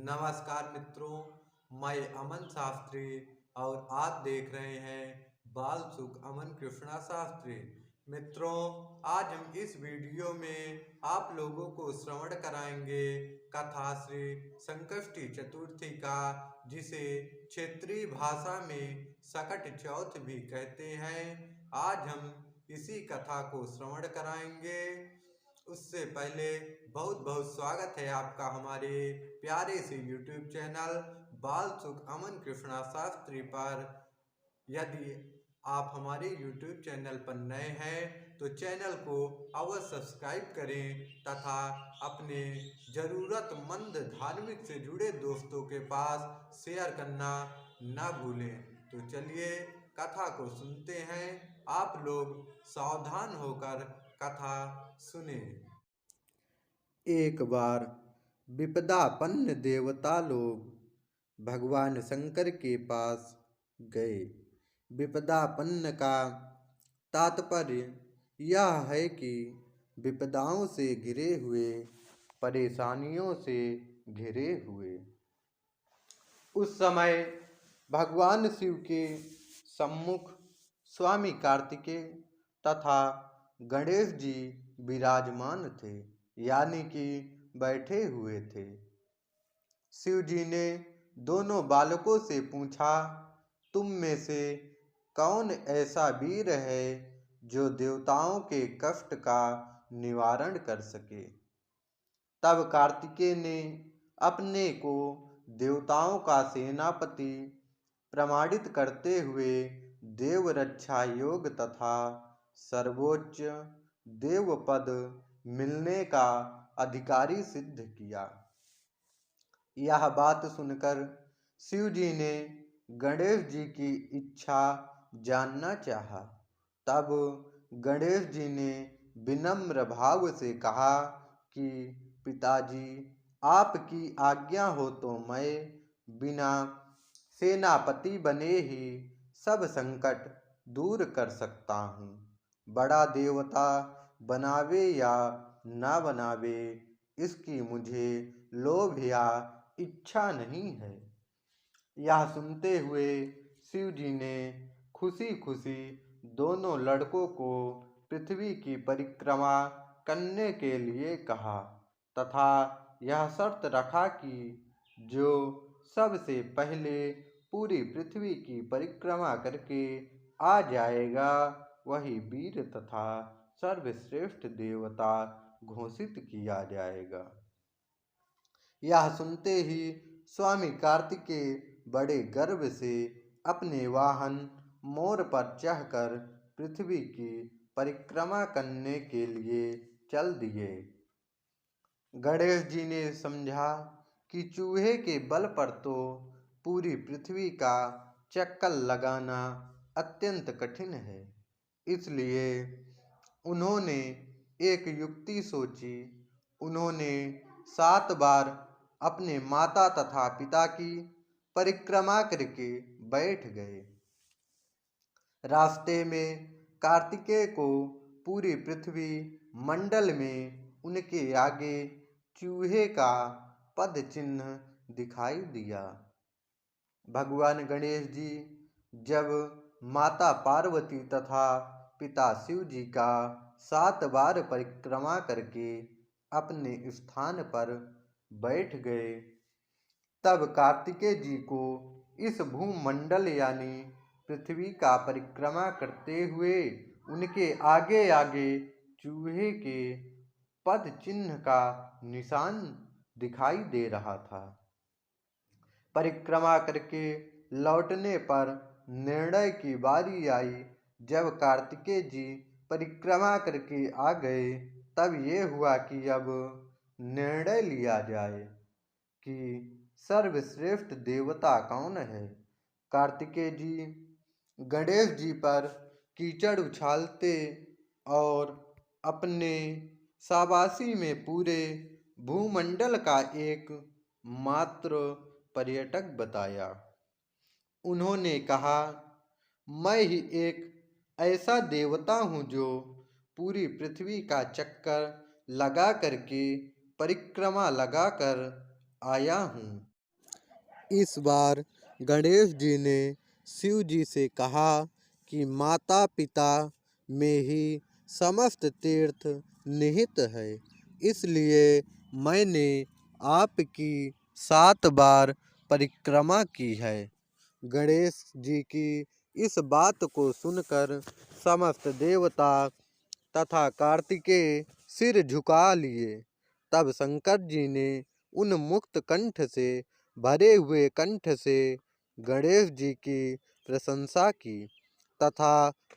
नमस्कार मित्रों, मैं अमन शास्त्री और आप देख रहे हैं बाल सुख अमन कृष्णा शास्त्री। मित्रों, आज हम इस वीडियो में आप लोगों को श्रवण कराएंगे कथा श्री संकष्टी चतुर्थी का, जिसे क्षेत्रीय भाषा में सकट चौथ भी कहते हैं। आज हम इसी कथा को श्रवण कराएंगे। उससे पहले बहुत बहुत स्वागत है आपका हमारे प्यारे से YouTube चैनल बाल सुख अमन कृष्णा शास्त्री पर। यदि आप हमारे YouTube चैनल पर नए हैं तो चैनल को अवश्य सब्सक्राइब करें तथा अपने ज़रूरतमंद धार्मिक से जुड़े दोस्तों के पास शेयर करना न भूलें। तो चलिए कथा को सुनते हैं। आप लोग सावधान होकर कथा सुने। एक बार विपदापन्न देवता लोग भगवान शंकर के पास गए। विपदापन्न का तात्पर्य यह है कि विपदाओं से घिरे हुए, परेशानियों से घिरे हुए। उस समय भगवान शिव के सम्मुख स्वामी कार्तिकेय तथा गणेश जी विराजमान थे, यानी कि बैठे हुए थे। शिव जी ने दोनों बालकों से पूछा, तुम में से कौन ऐसा वीर है जो देवताओं के कष्ट का निवारण कर सके? तब कार्तिकेय ने अपने को देवताओं का सेनापति प्रमाणित करते हुए देव रक्षा योग तथा सर्वोच्च देव पद मिलने का अधिकारी सिद्ध किया। यह बात सुनकर शिव जी ने गणेश जी की इच्छा जानना चाहा। तब गणेश जी ने विनम्र भाव से कहा कि पिताजी, आपकी आज्ञा हो तो मैं बिना सेनापति बने ही सब संकट दूर कर सकता हूँ। बड़ा देवता बनावे या ना बनावे, इसकी मुझे लोभ या इच्छा नहीं है। यह सुनते हुए शिव जी ने खुशी खुशी दोनों लड़कों को पृथ्वी की परिक्रमा करने के लिए कहा तथा यह शर्त रखा कि जो सबसे पहले पूरी पृथ्वी की परिक्रमा करके आ जाएगा वही वीर तथा सर्वश्रेष्ठ देवता घोषित किया जाएगा। यह सुनते ही स्वामी कार्तिकेय बड़े गर्व से अपने वाहन मोर पर चढ़कर पृथ्वी की परिक्रमा करने के लिए चल दिए। गणेश जी ने समझा कि चूहे के बल पर तो पूरी पृथ्वी का चक्कर लगाना अत्यंत कठिन है, इसलिए उन्होंने एक युक्ति सोची। उन्होंने 7 बार अपने माता तथा पिता की परिक्रमा करके बैठ गए। रास्ते में कार्तिकेय को पूरी पृथ्वी मंडल में उनके आगे चूहे का पद चिन्ह दिखाई दिया। भगवान गणेश जी जब माता पार्वती तथा पिता शिव जी का 7 बार परिक्रमा करके अपने स्थान पर बैठ गए, तब कार्तिकेय जी को इस भूमंडल यानी पृथ्वी का परिक्रमा करते हुए उनके आगे आगे चूहे के पद चिन्ह का निशान दिखाई दे रहा था। परिक्रमा करके लौटने पर निर्णय की बारी आई। जब कार्तिकेय जी परिक्रमा करके आ गए, तब ये हुआ कि अब निर्णय लिया जाए कि सर्वश्रेष्ठ देवता कौन है। कार्तिकेय जी गणेश जी पर कीचड़ उछालते और अपने शाबाशी में पूरे भूमंडल का एक मात्र पर्यटक बताया। उन्होंने कहा, मैं ही एक ऐसा देवता हूँ जो पूरी पृथ्वी का चक्कर लगा करके परिक्रमा लगा कर आया हूँ। इस बार गणेश जी ने शिव जी से कहा कि माता पिता में ही समस्त तीर्थ निहित है, इसलिए मैंने आपकी 7 बार परिक्रमा की है। गणेश जी की इस बात को सुनकर समस्त देवता तथा कार्तिकेय सिर झुका लिए। तब शंकर जी ने उन मुक्त कंठ से भरे हुए कंठ से गणेश जी की प्रशंसा की तथा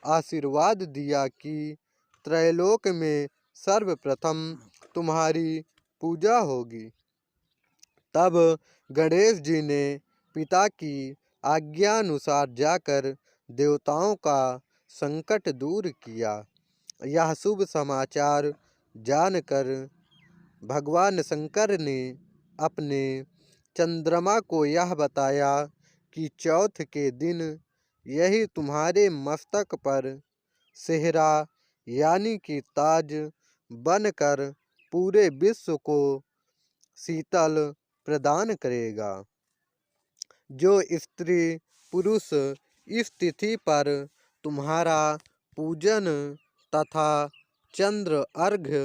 आशीर्वाद दिया कि त्रैलोक में सर्वप्रथम तुम्हारी पूजा होगी। तब गणेश जी ने पिता की आज्ञानुसार जाकर देवताओं का संकट दूर किया। यह शुभ समाचार जानकर भगवान शंकर ने अपने चंद्रमा को यह बताया कि चौथ के दिन यही तुम्हारे मस्तक पर सेहरा यानी कि ताज बनकर पूरे विश्व को शीतल प्रदान करेगा। जो स्त्री पुरुष इस तिथि पर तुम्हारा पूजन तथा चंद्र अर्घ्य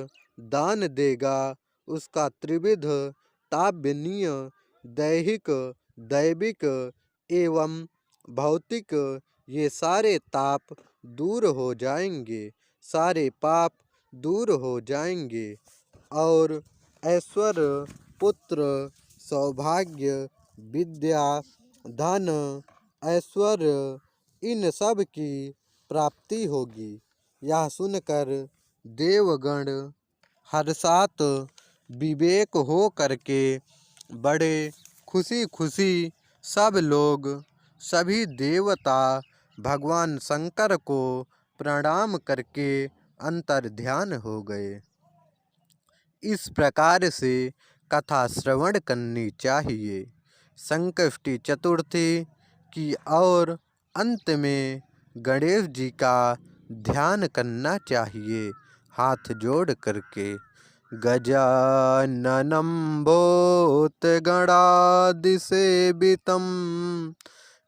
दान देगा, उसका त्रिविध तापनीय दैहिक दैविक एवं भौतिक ये सारे ताप दूर हो जाएंगे, सारे पाप दूर हो जाएंगे और ऐश्वर्य पुत्र सौभाग्य विद्या धन ऐश्वर्य इन सब की प्राप्ति होगी। यह सुनकर देवगण हर्षात विवेक हो करके बड़े खुशी खुशी सब लोग सभी देवता भगवान शंकर को प्रणाम करके अंतर्ध्यान हो गए। इस प्रकार से कथा श्रवण करनी चाहिए संकष्टी चतुर्थी की और अंत में गणेश जी का ध्यान करना चाहिए हाथ जोड़ करके। गजाननं भूतगणादिसेवितं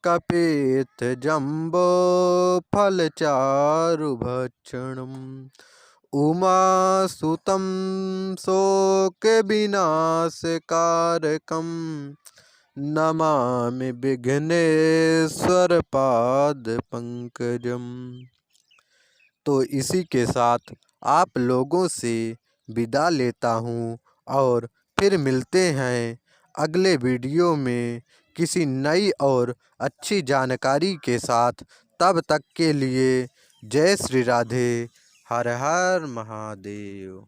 कपित्थजम्बो फलचारुभक्षणम् उमासुतं शोकविनाशकारकं नमामि विघ्नेश्वर पादपंकजम्। तो इसी के साथ आप लोगों से विदा लेता हूँ और फिर मिलते हैं अगले वीडियो में किसी नई और अच्छी जानकारी के साथ। तब तक के लिए जय श्री राधे, हर हर महादेव।